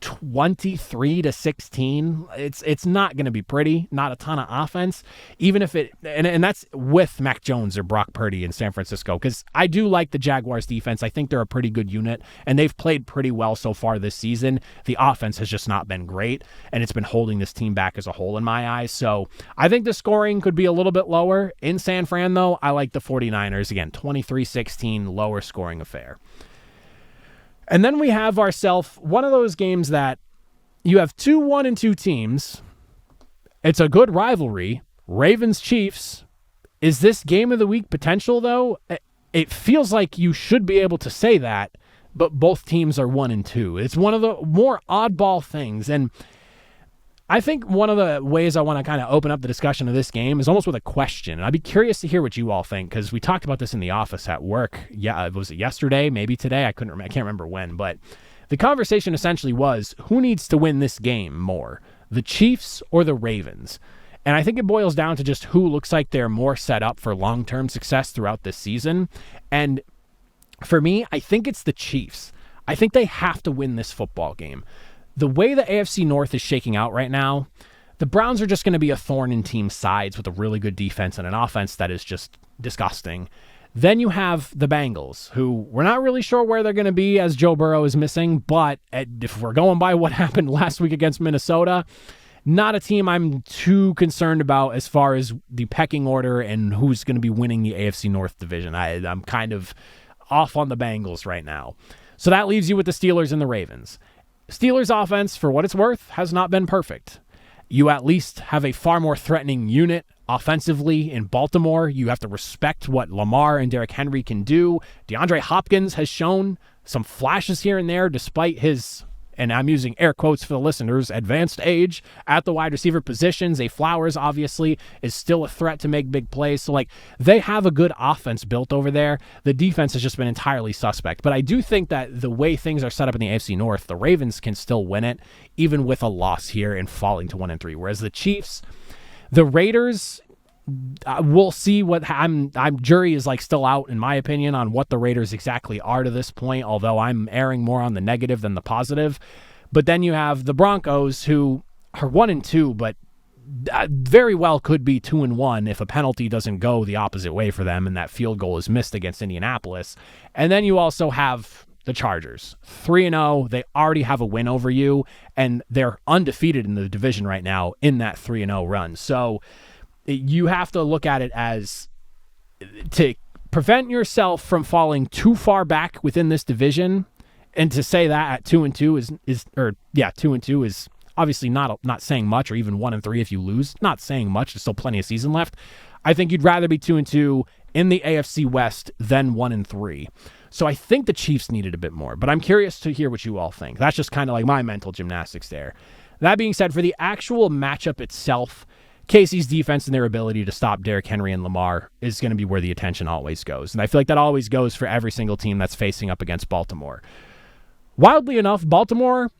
23-16. It's not going to be pretty. Not a ton of offense, even if it and that's with Mac Jones or Brock Purdy in San Francisco, because I do like the Jaguars defense. I think they're a pretty good unit and they've played pretty well so far this season. The offense has just not been great and it's been holding this team back as a whole in my eyes. So I think the scoring could be a little bit lower in San Fran though. I like the 49ers again, 23-16, lower scoring affair. And then we have ourselves one of those games that you have 2 1-2 teams. It's a good rivalry. Ravens-Chiefs. Is this game of the week potential, though? It feels like you should be able to say that, but both teams are 1-2. It's one of the more oddball things. And I think one of the ways I want to kind of open up the discussion of this game is almost with a question. And I'd be curious to hear what you all think, because we talked about this in the office at work. Yeah, was it yesterday? Maybe today? I can't remember when. But the conversation essentially was, who needs to win this game more, the Chiefs or the Ravens? And I think it boils down to just who looks like they're more set up for long-term success throughout this season. And for me, I think it's the Chiefs. I think they have to win this football game. The way the AFC North is shaking out right now, the Browns are just going to be a thorn in team sides with a really good defense and an offense that is just disgusting. Then you have the Bengals, who we're not really sure where they're going to be as Joe Burrow is missing, but if we're going by what happened last week against Minnesota, not a team I'm too concerned about as far as the pecking order and who's going to be winning the AFC North division. I'm kind of off on the Bengals right now. So that leaves you with the Steelers and the Ravens. Steelers offense, for what it's worth, has not been perfect. You at least have a far more threatening unit offensively in Baltimore. You have to respect what Lamar and Derrick Henry can do. DeAndre Hopkins has shown some flashes here and there despite his, and I'm using air quotes for the listeners, advanced age at the wide receiver position. Zay Flowers, obviously, is still a threat to make big plays. So, they have a good offense built over there. The defense has just been entirely suspect. But I do think that the way things are set up in the AFC North, the Ravens can still win it, even with a loss here and falling to 1-3. Whereas the Chiefs, the Raiders, we'll see what jury is still out, in my opinion, on what the Raiders exactly are to this point, although I'm erring more on the negative than the positive. But then you have the Broncos, who are 1-2, but very well could be 2-1 if a penalty doesn't go the opposite way for them and that field goal is missed against Indianapolis. And then you also have the Chargers, 3-0. They already have a win over you, and they're undefeated in the division right now in that 3-0 run. So you have to look at it as to prevent yourself from falling too far back within this division. And to say that at 2-2 2-2 is obviously not saying much, or even 1-3 if you lose, not saying much. There's still plenty of season left. I think you'd rather be 2-2 in the AFC West than 1-3. So I think the Chiefs needed a bit more, but I'm curious to hear what you all think. That's just kind of like my mental gymnastics there. That being said, for the actual matchup itself, KC's defense and their ability to stop Derrick Henry and Lamar is going to be where the attention always goes. And I feel like that always goes for every single team that's facing up against Baltimore. Wildly enough, Baltimore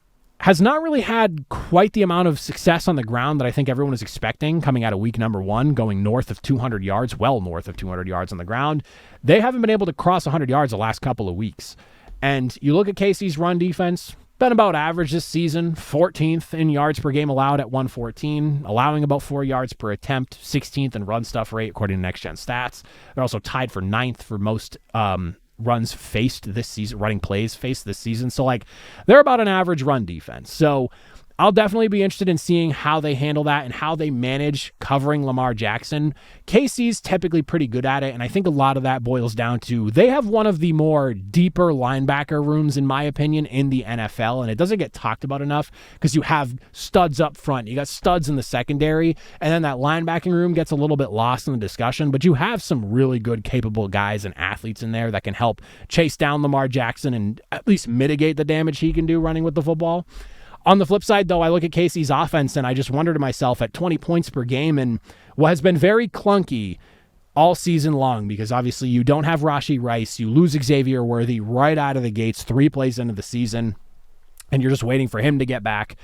has not really had quite the amount of success on the ground that I think everyone is expecting coming out of week number 1, going north of 200 yards, well north of 200 yards on the ground. They haven't been able to cross 100 yards the last couple of weeks. And you look at KC's run defense, been about average this season, 14th in yards per game allowed at 114, allowing about 4 yards per attempt, 16th in run stuff rate according to Next Gen Stats. They're also tied for 9th for most runs faced this season, running plays faced this season. So they're about an average run defense. So I'll definitely be interested in seeing how they handle that and how they manage covering Lamar Jackson. KC's typically pretty good at it, and I think a lot of that boils down to they have one of the more deeper linebacker rooms, in my opinion, in the NFL, and it doesn't get talked about enough because you have studs up front, you got studs in the secondary, and then that linebacking room gets a little bit lost in the discussion, but you have some really good, capable guys and athletes in there that can help chase down Lamar Jackson and at least mitigate the damage he can do running with the football. On the flip side, though, I look at KC's offense and I just wonder to myself, at 20 points per game and what has been very clunky all season long, because obviously you don't have Rashee Rice, you lose Xavier Worthy right out of the gates 3 plays into the season, and you're just waiting for him to get back.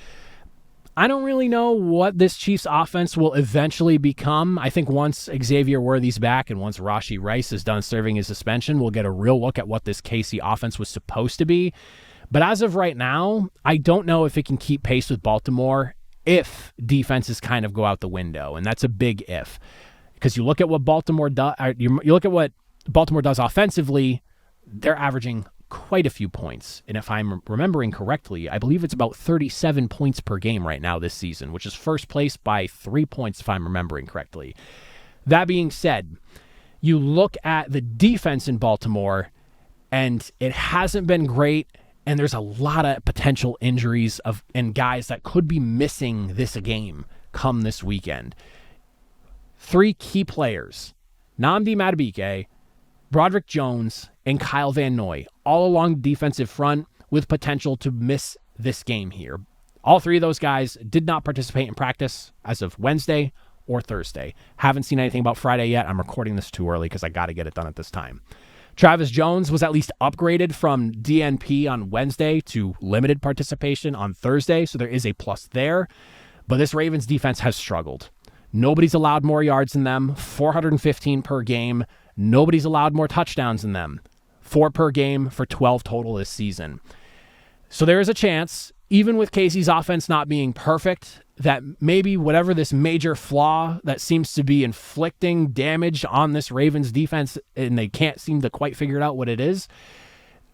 I don't really know what this Chiefs offense will eventually become. I think once Xavier Worthy's back and once Rashee Rice is done serving his suspension, we'll get a real look at what this KC offense was supposed to be. But as of right now, I don't know if it can keep pace with Baltimore if defenses kind of go out the window. And that's a big if. Because you look at what Baltimore does, offensively, they're averaging quite a few points. And if I'm remembering correctly, I believe it's about 37 points per game right now this season, which is first place by 3 points if I'm remembering correctly. That being said, you look at the defense in Baltimore, and it hasn't been great. And there's a lot of potential injuries and guys that could be missing this game come this weekend. 3 key players, Nnamdi Madubuike, Broderick Jones, and Kyle Van Noy, all along the defensive front with potential to miss this game here. All 3 of those guys did not participate in practice as of Wednesday or Thursday. Haven't seen anything about Friday yet. I'm recording this too early because I got to get it done at this time. Travis Jones was at least upgraded from DNP on Wednesday to limited participation on Thursday, so there is a plus there. But this Ravens defense has struggled. Nobody's allowed more yards than them, 415 per game. Nobody's allowed more touchdowns than them, 4 per game for 12 total this season. So there is a chance, even with KC's offense not being perfect, that maybe whatever this major flaw that seems to be inflicting damage on this Ravens defense, and they can't seem to quite figure out what it is,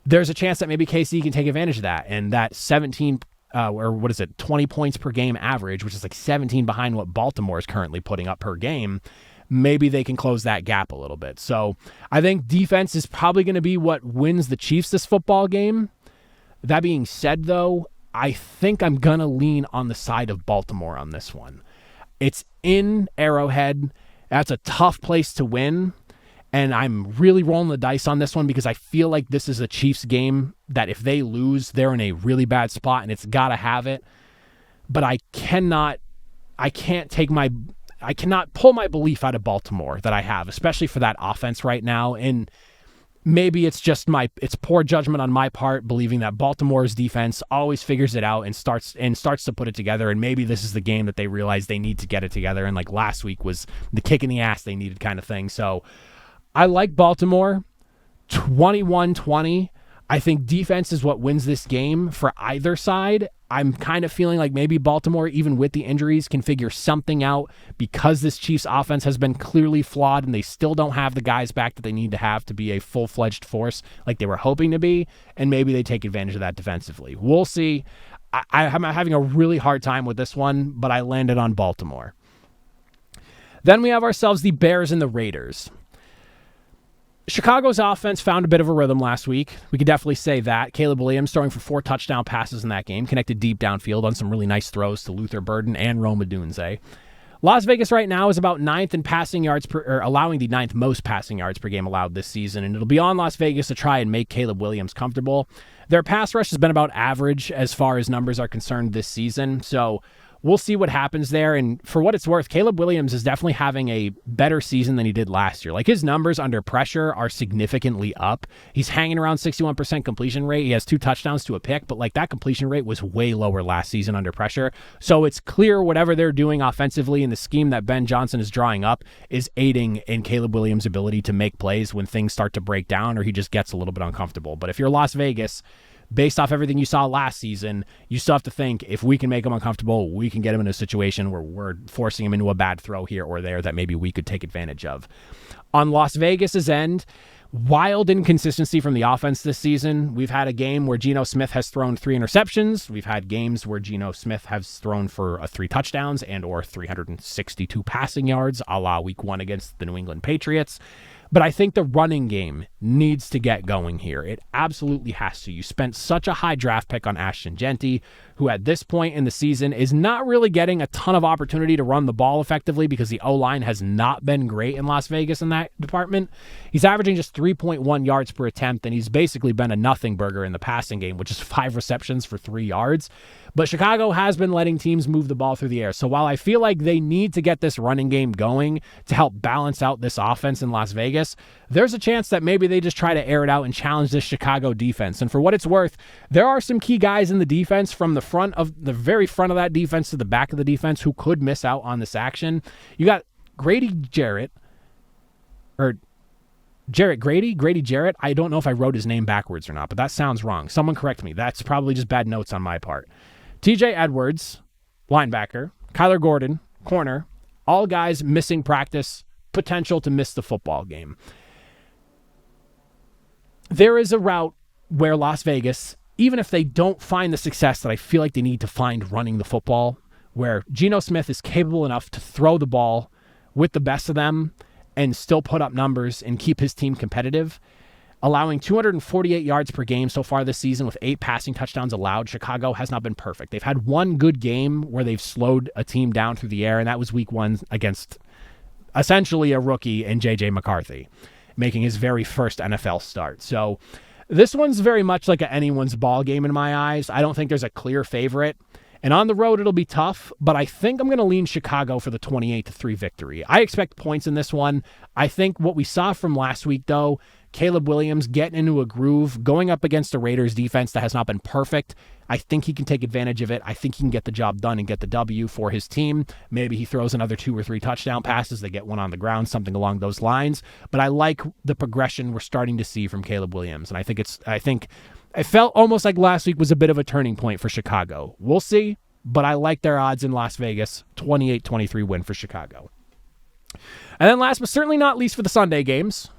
there's a chance that maybe KC can take advantage of that. And that 20 points per game average, which is 17 behind what Baltimore is currently putting up per game, maybe they can close that gap a little bit. So I think defense is probably going to be what wins the Chiefs this football game. That being said, though, I think I'm going to lean on the side of Baltimore on this one. It's in Arrowhead. That's a tough place to win. And I'm really rolling the dice on this one because I feel like this is a Chiefs game that if they lose, they're in a really bad spot and it's got to have it. But I cannot pull my belief out of Baltimore that I have, especially for that offense right now. And maybe it's just it's poor judgment on my part, believing that Baltimore's defense always figures it out and starts to put it together. And maybe this is the game that they realize they need to get it together. And last week was the kick in the ass they needed kind of thing. So I like Baltimore 21-20. I think defense is what wins this game for either side. I'm kind of feeling like maybe Baltimore, even with the injuries, can figure something out because this Chiefs offense has been clearly flawed and they still don't have the guys back that they need to have to be a full-fledged force like they were hoping to be, and maybe they take advantage of that defensively. We'll see. I'm having a really hard time with this one, but I landed on Baltimore. Then we have ourselves the Bears and the Raiders. Chicago's offense found a bit of a rhythm last week. We could definitely say that. Caleb Williams throwing for 4 touchdown passes in that game, connected deep downfield on some really nice throws to Luther Burden and Rome Odunze. Las Vegas right now is about 9th in passing yards or allowing the 9th most passing yards per game allowed this season, and it'll be on Las Vegas to try and make Caleb Williams comfortable. Their pass rush has been about average as far as numbers are concerned this season, so we'll see what happens there. And for what it's worth, Caleb Williams is definitely having a better season than he did last year. Like, his numbers under pressure are significantly up. He's hanging around 61% completion rate. He has 2 touchdowns to a pick, but like, that completion rate was way lower last season under pressure. So it's clear whatever they're doing offensively in the scheme that Ben Johnson is drawing up is aiding in Caleb Williams' ability to make plays when things start to break down or he just gets a little bit uncomfortable. But if you're Las Vegas, based off everything you saw last season, you still have to think, if we can make him uncomfortable, we can get him in a situation where we're forcing him into a bad throw here or there that maybe we could take advantage of. On Las Vegas's end, wild inconsistency from the offense this season. We've had a game where Geno Smith has thrown 3 interceptions. We've had games where Geno Smith has thrown for 3 touchdowns and or 362 passing yards, a la week 1 against the New England Patriots. But I think the running game needs to get going here. It absolutely has to. You spent such a high draft pick on Ashton Genty, who at this point in the season is not really getting a ton of opportunity to run the ball effectively because the O-line has not been great in Las Vegas in that department. He's averaging just 3.1 yards per attempt, and he's basically been a nothing burger in the passing game, which is 5 receptions for 3 yards. But Chicago has been letting teams move the ball through the air. So while I feel like they need to get this running game going to help balance out this offense in Las Vegas, there's a chance that maybe they just try to air it out and challenge this Chicago defense. And for what it's worth, there are some key guys in the defense from the very front of that defense to the back of the defense who could miss out on this action. You got Grady Jarrett. I don't know if I wrote his name backwards or not, but that sounds wrong. Someone correct me. That's probably just bad notes on my part. TJ Edwards, linebacker. Kyler Gordon, corner. All guys missing practice, potential to miss the football game. There is a route where Las Vegas, even if they don't find the success that I feel like they need to find running the football, where Geno Smith is capable enough to throw the ball with the best of them and still put up numbers and keep his team competitive. Allowing 248 yards per game so far this season with 8 passing touchdowns allowed, Chicago has not been perfect. They've had one good game where they've slowed a team down through the air, and that was week 1 against essentially a rookie in J.J. McCarthy, making his very first NFL start. So this one's very much like anyone's ball game in my eyes. I don't think there's a clear favorite. And on the road, it'll be tough, but I think I'm going to lean Chicago for the 28-3 victory. I expect points in this one. I think what we saw from last week, though, Caleb Williams getting into a groove, going up against the Raiders defense that has not been perfect. I think he can take advantage of it. I think he can get the job done and get the W for his team. Maybe he throws another 2 or 3 touchdown passes. They get one on the ground, something along those lines. But I like the progression we're starting to see from Caleb Williams. And I think it felt almost like last week was a bit of a turning point for Chicago. We'll see, but I like their odds in Las Vegas. 28-23 win for Chicago. And then last but certainly not least for the Sunday games,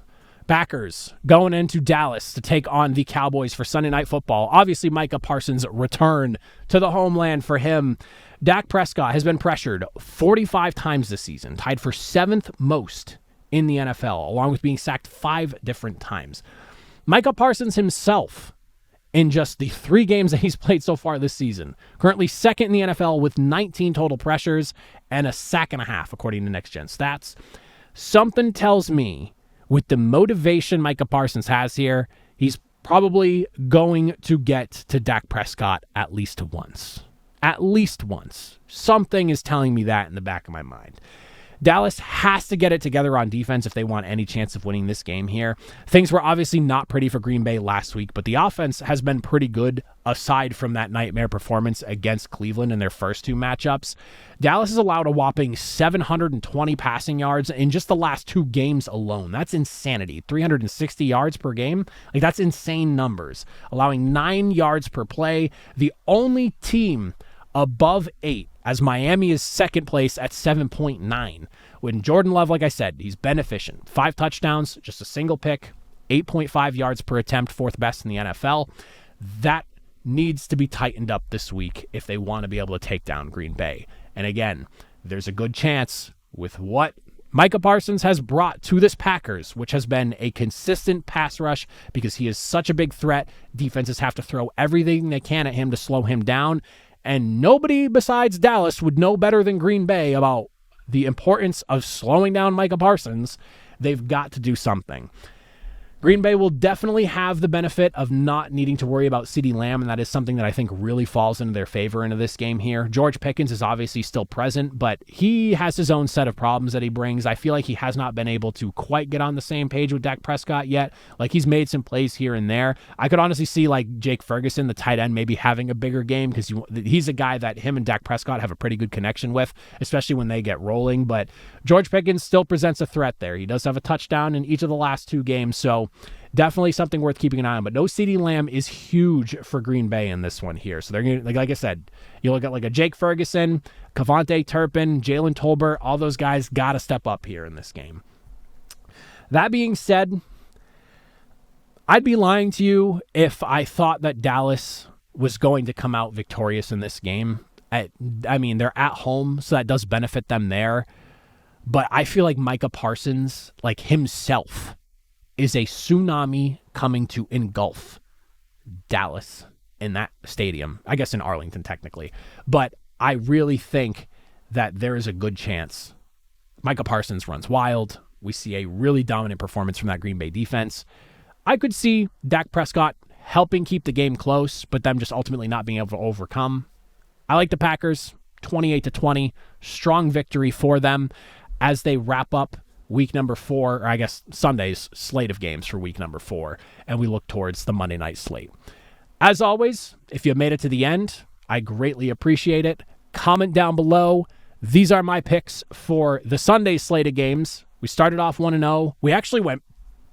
Packers going into Dallas to take on the Cowboys for Sunday Night Football. Obviously, Micah Parsons' return to the homeland for him. Dak Prescott has been pressured 45 times this season, tied for 7th most in the NFL, along with being sacked 5 different times. Micah Parsons himself, in just the 3 games that he's played so far this season, currently 2nd in the NFL with 19 total pressures and a sack and a half, according to Next Gen Stats. Something tells me, with the motivation Micah Parsons has here, he's probably going to get to Dak Prescott at least once. At least once. Something is telling me that in the back of my mind. Dallas has to get it together on defense if they want any chance of winning this game here. Things were obviously not pretty for Green Bay last week, but the offense has been pretty good aside from that nightmare performance against Cleveland in their first two matchups. Dallas has allowed a whopping 720 passing yards in just the last two games alone. That's insanity. 360 yards per game. Like, that's insane numbers. Allowing 9 yards per play. The only team above 8, as Miami is second place at 7.9. When Jordan Love, like I said, he's been efficient. 5 touchdowns, just a single pick, 8.5 yards per attempt, fourth best in the NFL. That needs to be tightened up this week if they want to be able to take down Green Bay. And again, there's a good chance with what Micah Parsons has brought to this Packers, which has been a consistent pass rush because he is such a big threat. Defenses have to throw everything they can at him to slow him down. And nobody besides Dallas would know better than Green Bay about the importance of slowing down Micah Parsons. They've got to do something. Green Bay will definitely have the benefit of not needing to worry about CeeDee Lamb, and that is something that I think really falls into their favor into this game here. George Pickens is obviously still present, but he has his own set of problems that he brings. I feel like he has not been able to quite get on the same page with Dak Prescott yet. Like, he's made some plays here and there. I could honestly see, like, Jake Ferguson, the tight end, maybe having a bigger game because he's a guy that him and Dak Prescott have a pretty good connection with, especially when they get rolling. But George Pickens still presents a threat there. He does have a touchdown in each of the last two games, so definitely something worth keeping an eye on. But no CeeDee Lamb is huge for Green Bay in this one here. So they're going to, like I said, you look at like a Jake Ferguson, Kevontae Turpin, Jalen Tolbert, all those guys got to step up here in this game. That being said, I'd be lying to you if I thought that Dallas was going to come out victorious in this game. I mean, they're at home, so that does benefit them there. But I feel like Micah Parsons, like himself, is a tsunami coming to engulf Dallas in that stadium. I guess in Arlington, technically. But I really think that there is a good chance Micah Parsons runs wild. We see a really dominant performance from that Green Bay defense. I could see Dak Prescott helping keep the game close, but them just ultimately not being able to overcome. I like the Packers, 28-20. Strong victory for them as they wrap up week number 4, or I guess Sunday's slate of games for week number 4, and we look towards the Monday night slate. As always, if you made it to the end, I greatly appreciate it. Comment down below. These are my picks for the Sunday slate of games. We started off 1-0. We actually went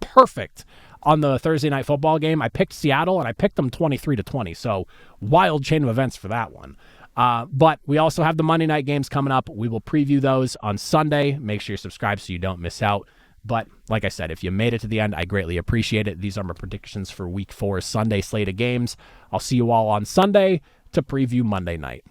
perfect on the Thursday night football game. I picked Seattle, and I picked them 23-20, so wild chain of events for that one. But we also have the Monday night games coming up. We will preview those on Sunday. Make sure you're subscribed so you don't miss out. But like I said, if you made it to the end, I greatly appreciate it. These are my predictions for week 4 Sunday slate of games. I'll see you all on Sunday to preview Monday night.